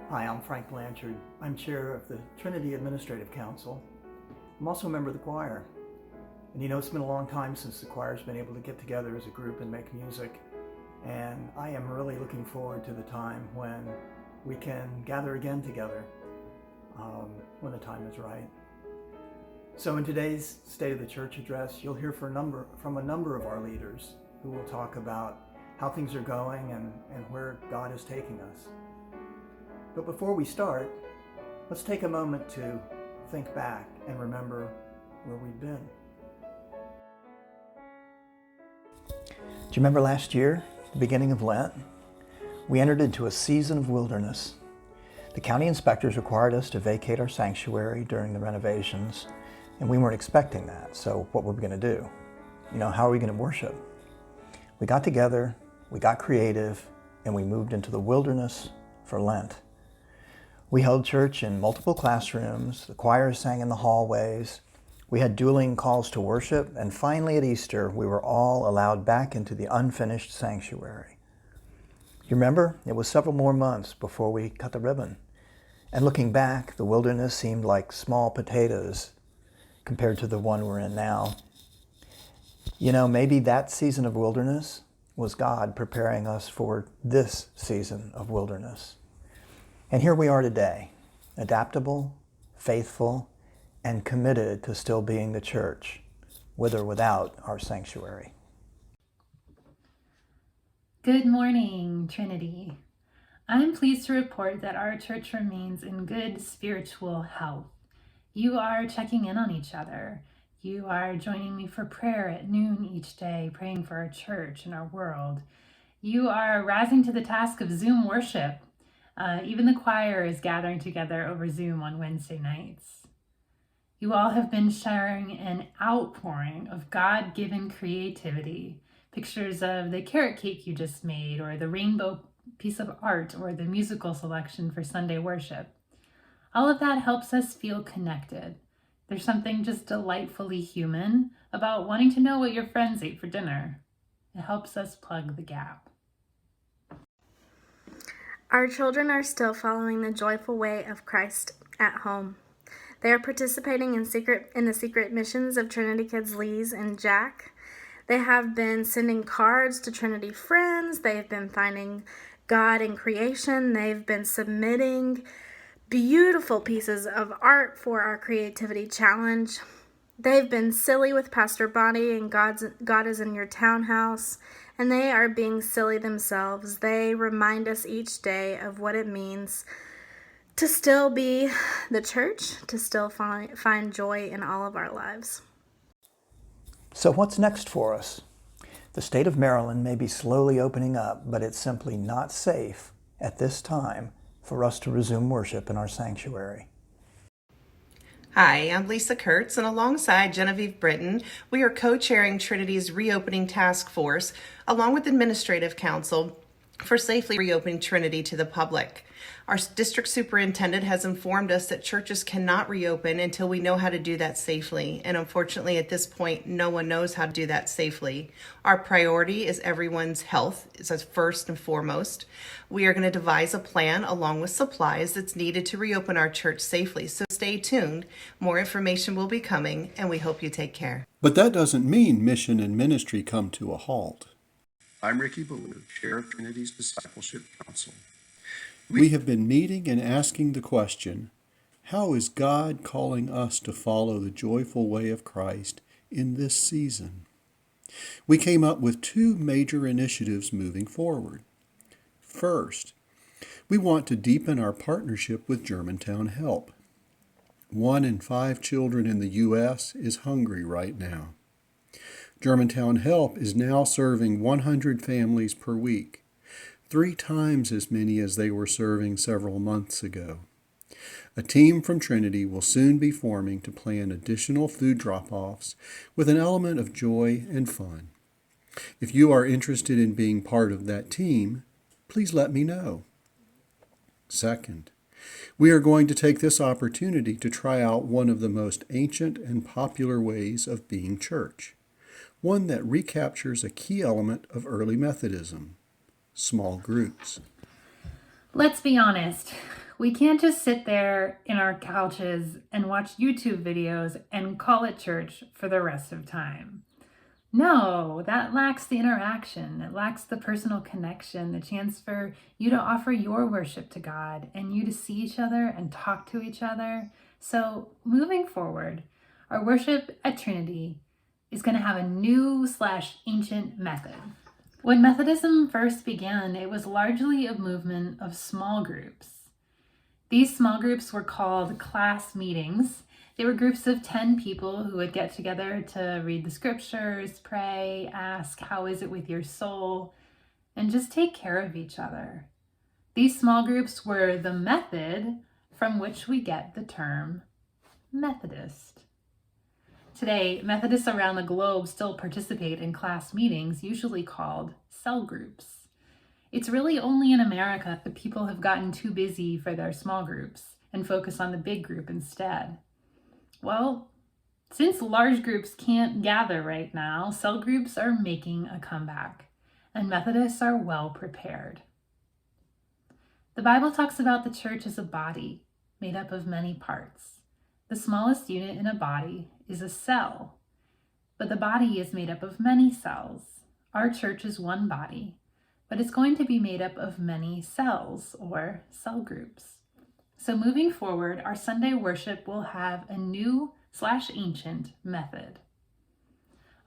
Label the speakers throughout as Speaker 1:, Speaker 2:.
Speaker 1: Hi, I'm Frank Blanchard. I'm chair of the Trinity Administrative Council. I'm also a member of the choir. And it's been a long time since the choir's been able to get together as a group and make music. And I am really looking forward to the time when we can gather again together, when the time is right. So in today's State of the Church address, you'll hear from a number of our leaders who will talk about how things are going and where God is taking us. But before we start, let's take a moment to think back and remember where we've been. Do you remember last year, the beginning of Lent? We entered into a season of wilderness. The county inspectors required us to vacate our sanctuary during the renovations, and we weren't expecting that. So what were we going to do? How are we going to worship? We got together, we got creative, and we moved into the wilderness for Lent. We held church in multiple classrooms, the choir sang in the hallways, we had dueling calls to worship, and finally at Easter, we were all allowed back into the unfinished sanctuary. You remember? It was several more months before we cut the ribbon. And looking back, the wilderness seemed like small potatoes compared to the one we're in now. Maybe that season of wilderness was God preparing us for this season of wilderness. And here we are today, adaptable, faithful, and committed to still being the church, with or without our sanctuary.
Speaker 2: Good morning, Trinity. I'm pleased to report that our church remains in good spiritual health. You are checking in on each other. You are joining me for prayer at noon each day, praying for our church and our world. You are rising to the task of Zoom worship. Even the choir is gathering together over Zoom on Wednesday nights. You all have been sharing an outpouring of God-given creativity. Pictures of the carrot cake you just made, or the rainbow piece of art, or the musical selection for Sunday worship. All of that helps us feel connected. There's something just delightfully human about wanting to know what your friends ate for dinner. It helps us plug the gap.
Speaker 3: Our children are still following the joyful way of Christ at home. They are participating in the secret missions of Trinity Kids Lee's and Jack. They have been sending cards to Trinity friends. They've been finding God in creation. They've been submitting beautiful pieces of art for our creativity challenge. They've been silly with Pastor Bonnie and God is in your townhouse, and they are being silly themselves. They remind us each day of what it means to still be the church, to still find joy in all of our lives.
Speaker 1: So what's next for us? The state of Maryland may be slowly opening up, but it's simply not safe at this time for us to resume worship in our sanctuary.
Speaker 4: Hi, I'm Lisa Kurtz, and alongside Genevieve Britton, we are co-chairing Trinity's Reopening Task Force, along with Administrative Council, for safely reopening Trinity to the public. Our district superintendent has informed us that churches cannot reopen until we know how to do that safely. And unfortunately, at this point, no one knows how to do that safely. Our priority is everyone's health, is first and foremost. We are going to devise a plan along with supplies that's needed to reopen our church safely. So stay tuned. More information will be coming, and we hope you take care.
Speaker 5: But that doesn't mean mission and ministry come to a halt.
Speaker 6: I'm Ricky Ballew, Chair of Trinity's Discipleship Council.
Speaker 5: We have been meeting and asking the question, how is God calling us to follow the joyful way of Christ in this season? We came up with two major initiatives moving forward. First, we want to deepen our partnership with Germantown Help. 1 in 5 children in the U.S. is hungry right now. Germantown Help is now serving 100 families per week, 3 times as many as they were serving several months ago. A team from Trinity will soon be forming to plan additional food drop-offs with an element of joy and fun. If you are interested in being part of that team, please let me know. Second, we are going to take this opportunity to try out one of the most ancient and popular ways of being church, one that recaptures a key element of early Methodism: small groups.
Speaker 2: Let's be honest. We can't just sit there in our couches and watch YouTube videos and call it church for the rest of time. No, that lacks the interaction. It lacks the personal connection, the chance for you to offer your worship to God and you to see each other and talk to each other. So moving forward, our worship at Trinity is going to have a new/ancient method. When Methodism first began, it was largely a movement of small groups. These small groups were called class meetings. They were groups of 10 people who would get together to read the scriptures, pray, ask, how is it with your soul, and just take care of each other. These small groups were the method from which we get the term Methodist. Today, Methodists around the globe still participate in class meetings, usually called cell groups. It's really only in America that people have gotten too busy for their small groups and focus on the big group instead. Well, since large groups can't gather right now, cell groups are making a comeback, and Methodists are well prepared. The Bible talks about the church as a body made up of many parts. The smallest unit in a body is a cell, but the body is made up of many cells. Our church is one body, but it's going to be made up of many cells or cell groups. So moving forward, our Sunday worship will have a new/ancient method.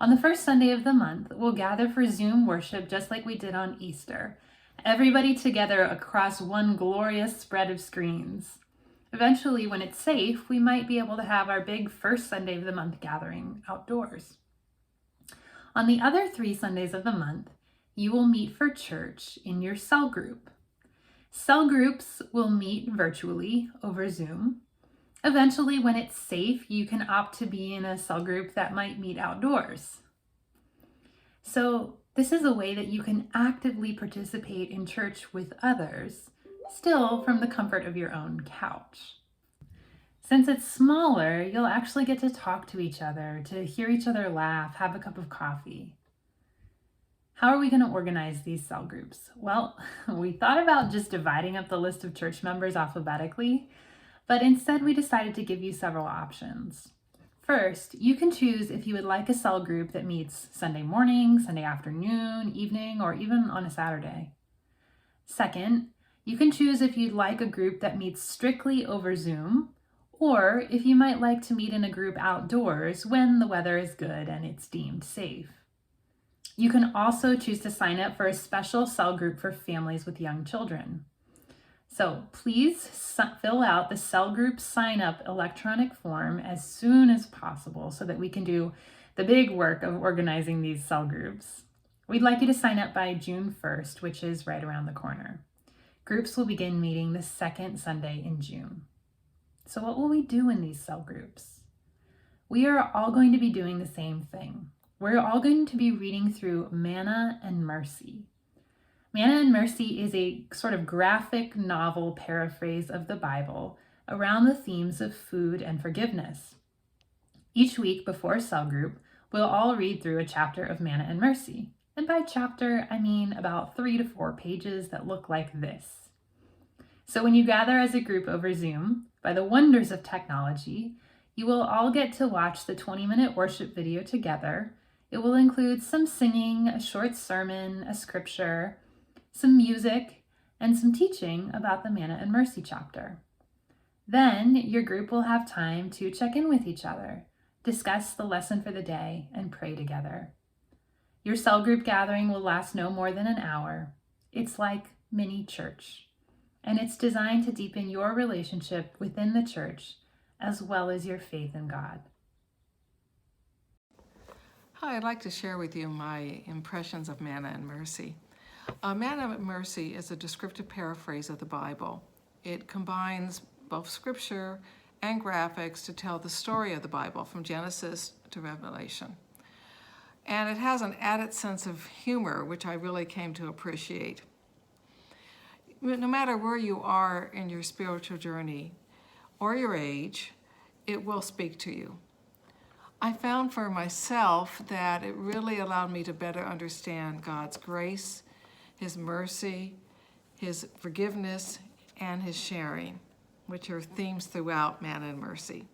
Speaker 2: On the first Sunday of the month, we'll gather for Zoom worship just like we did on Easter. Everybody together across one glorious spread of screens. Eventually, when it's safe, we might be able to have our big first Sunday of the month gathering outdoors. On the other 3 Sundays of the month, you will meet for church in your cell group. Cell groups will meet virtually over Zoom. Eventually, when it's safe, you can opt to be in a cell group that might meet outdoors. So this is a way that you can actively participate in church with others, still from the comfort of your own couch. Since it's smaller, you'll actually get to talk to each other, to hear each other laugh, have a cup of coffee. How are we going to organize these cell groups? Well, we thought about just dividing up the list of church members alphabetically, but instead we decided to give you several options. First, you can choose if you would like a cell group that meets Sunday morning, Sunday afternoon, evening, or even on a Saturday. Second, you can choose if you'd like a group that meets strictly over Zoom, or if you might like to meet in a group outdoors when the weather is good and it's deemed safe. You can also choose to sign up for a special cell group for families with young children. So please fill out the cell group sign up electronic form as soon as possible so that we can do the big work of organizing these cell groups. We'd like you to sign up by June 1st, which is right around the corner. Groups will begin meeting the second Sunday in June. So what will we do in these cell groups? We are all going to be doing the same thing. We're all going to be reading through Manna and Mercy. Manna and Mercy is a sort of graphic novel paraphrase of the Bible around the themes of food and forgiveness. Each week before cell group, we'll all read through a chapter of Manna and Mercy. And by chapter, I mean about 3 to 4 pages that look like this. So when you gather as a group over Zoom, by the wonders of technology, you will all get to watch the 20-minute worship video together. It will include some singing, a short sermon, a scripture, some music, and some teaching about the Manna and Mercy chapter. Then your group will have time to check in with each other, discuss the lesson for the day, and pray together. Your cell group gathering will last no more than an hour. It's like mini church, and it's designed to deepen your relationship within the church as well as your faith in God.
Speaker 7: Hi, I'd like to share with you my impressions of Manna and Mercy. Manna and Mercy is a descriptive paraphrase of the Bible. It combines both scripture and graphics to tell the story of the Bible from Genesis to Revelation. And it has an added sense of humor, which I really came to appreciate. No matter where you are in your spiritual journey or your age, it will speak to you. I found for myself that it really allowed me to better understand God's grace, His mercy, His forgiveness, and his sharing, which are themes throughout Manna and Mercy.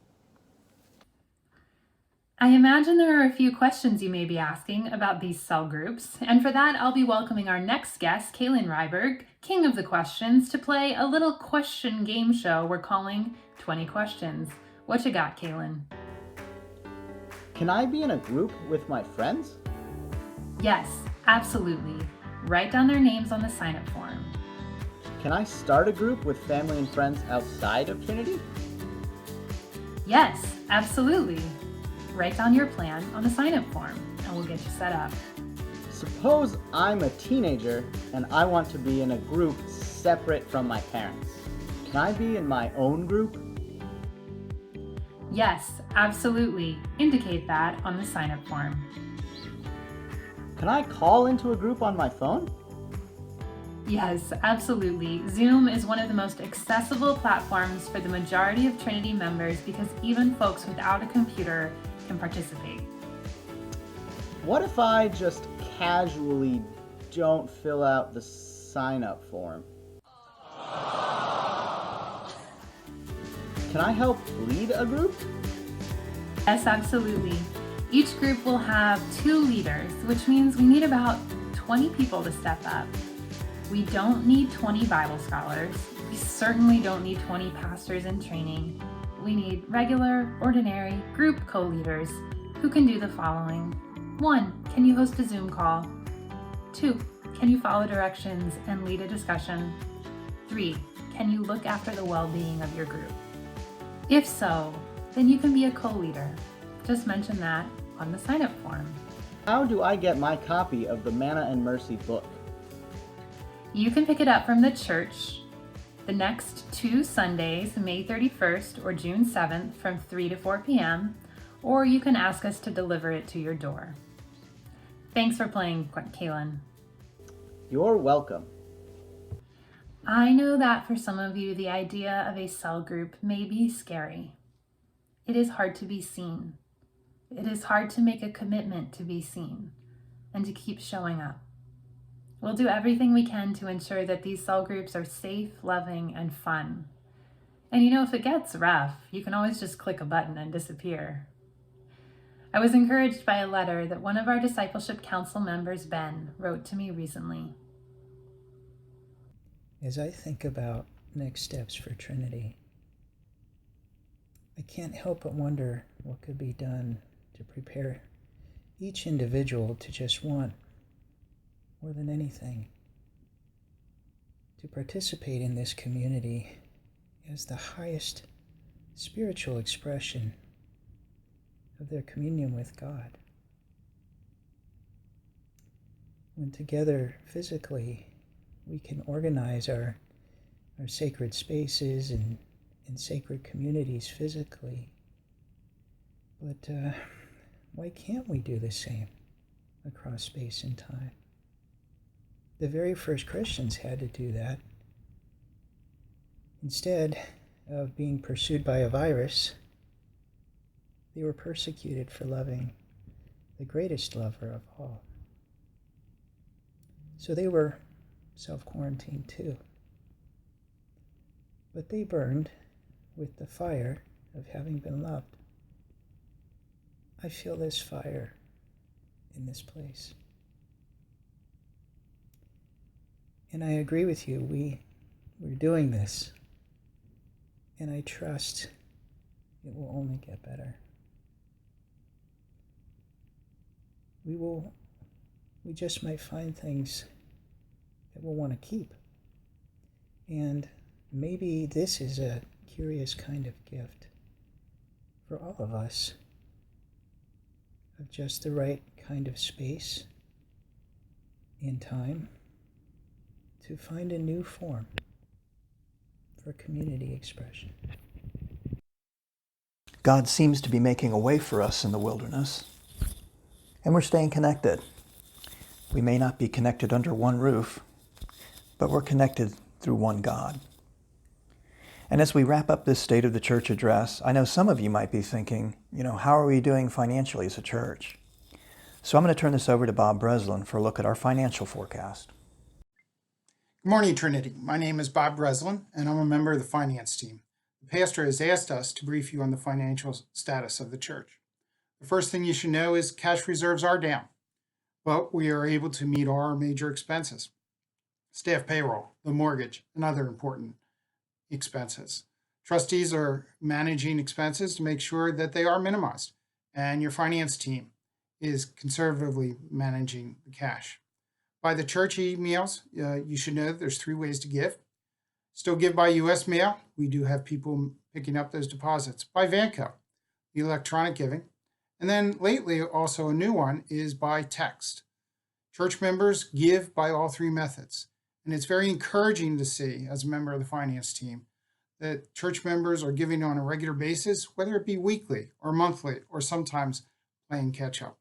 Speaker 2: I imagine there are a few questions you may be asking about these cell groups, and for that I'll be welcoming our next guest, Kaylin Ryberg, King of the Questions, to play a little question game show we're calling 20 Questions. What you got, Kaylin?
Speaker 8: Can I be in a group with my friends?
Speaker 2: Yes, absolutely. Write down their names on the sign-up form.
Speaker 8: Can I start a group with family and friends outside of Trinity?
Speaker 2: Yes, absolutely. Write down your plan on the sign-up form, and we'll get you set up.
Speaker 8: Suppose I'm a teenager and I want to be in a group separate from my parents. Can I be in my own group?
Speaker 2: Yes, absolutely. Indicate that on the sign-up form.
Speaker 8: Can I call into a group on my phone?
Speaker 2: Yes, absolutely. Zoom is one of the most accessible platforms for the majority of Trinity members because even folks without a computer can participate.
Speaker 8: What if I just casually don't fill out the sign-up form? Can I help lead a group?
Speaker 2: Yes, absolutely. Each group will have 2 leaders, which means we need about 20 people to step up. We don't need 20 Bible scholars. We certainly don't need 20 pastors in training. We need regular, ordinary group co-leaders who can do the following. 1, can you host a Zoom call? 2, can you follow directions and lead a discussion? 3, can you look after the well-being of your group? If so, then you can be a co-leader. Just mention that on the sign-up form.
Speaker 8: How do I get my copy of the Manna and Mercy book?
Speaker 2: You can pick it up from the church the next 2 Sundays, May 31st or June 7th from 3 to 4 p.m., or you can ask us to deliver it to your door. Thanks for playing, Kaylin.
Speaker 8: You're welcome.
Speaker 2: I know that for some of you, the idea of a cell group may be scary. It is hard to be seen. It is hard to make a commitment to be seen and to keep showing up. We'll do everything we can to ensure that these cell groups are safe, loving, and fun. And if it gets rough, you can always just click a button and disappear. I was encouraged by a letter that one of our Discipleship Council members, Ben, wrote to me recently.
Speaker 1: As I think about next steps for Trinity, I can't help but wonder what could be done to prepare each individual to just want, more than anything, to participate in this community as the highest spiritual expression of their communion with God. When together physically, we can organize our sacred spaces and sacred communities physically. But why can't we do the same across space and time? The very first Christians had to do that. Instead of being pursued by a virus, they were persecuted for loving the greatest lover of all. So they were self-quarantined too. But they burned with the fire of having been loved. I feel this fire in this place. And I agree with you, we're doing this. And I trust it will only get better. We just might find things that we'll want to keep. And maybe this is a curious kind of gift for all of us, of just the right kind of space and time to find a new form for community expression. God seems to be making a way for us in the wilderness, and we're staying connected. We may not be connected under one roof, but we're connected through one God. And as we wrap up this State of the Church address, I know some of you might be thinking, how are we doing financially as a church? So I'm going to turn this over to Bob Breslin for a look at our financial forecast.
Speaker 9: Good morning, Trinity. My name is Bob Breslin, and I'm a member of the finance team. The pastor has asked us to brief you on the financial status of the church. The first thing you should know is cash reserves are down, but we are able to meet all our major expenses: staff payroll, the mortgage, and other important expenses. Trustees are managing expenses to make sure that they are minimized, and your finance team is conservatively managing the cash. By the church emails, you should know that there's 3 ways to give. Still give by U.S. mail. We do have people picking up those deposits. By Vanco, the electronic giving. And then lately, also a new one is by text. Church members give by all 3 methods. And it's very encouraging to see, as a member of the finance team, that church members are giving on a regular basis, whether it be weekly or monthly or sometimes playing catch up.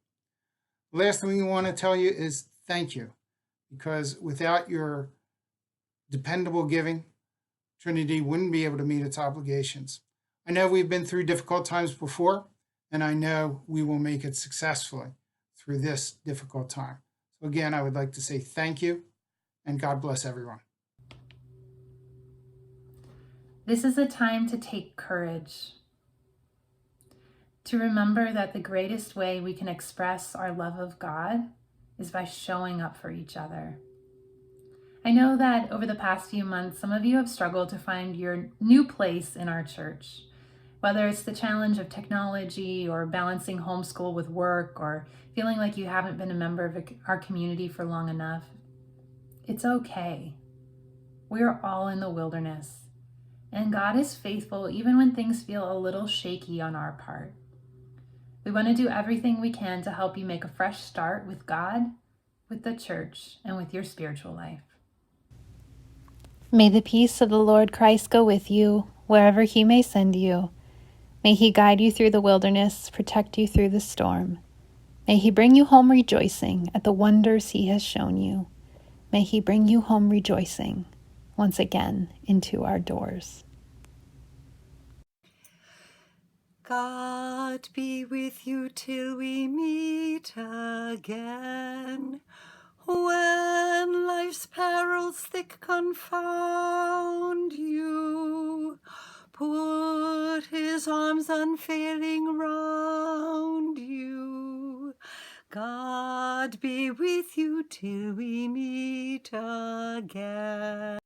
Speaker 9: The last thing we want to tell you is thank you, because without your dependable giving, Trinity wouldn't be able to meet its obligations. I know we've been through difficult times before, and I know we will make it successfully through this difficult time. So again, I would like to say thank you, and God bless everyone.
Speaker 2: This is a time to take courage, to remember that the greatest way we can express our love of God is by showing up for each other. I know that over the past few months, some of you have struggled to find your new place in our church, whether it's the challenge of technology or balancing homeschool with work or feeling like you haven't been a member of our community for long enough. It's okay. We're all in the wilderness, and God is faithful even when things feel a little shaky on our part. We want to do everything we can to help you make a fresh start with God, with the church, and with your spiritual life.
Speaker 10: May the peace of the Lord Christ go with you, wherever he may send you. May he guide you through the wilderness, protect you through the storm. May he bring you home rejoicing at the wonders he has shown you. May he bring you home rejoicing once again into our doors.
Speaker 11: God be with you till we meet again. When life's perils thick confound you, put his arms unfailing round you. God be with you till we meet again.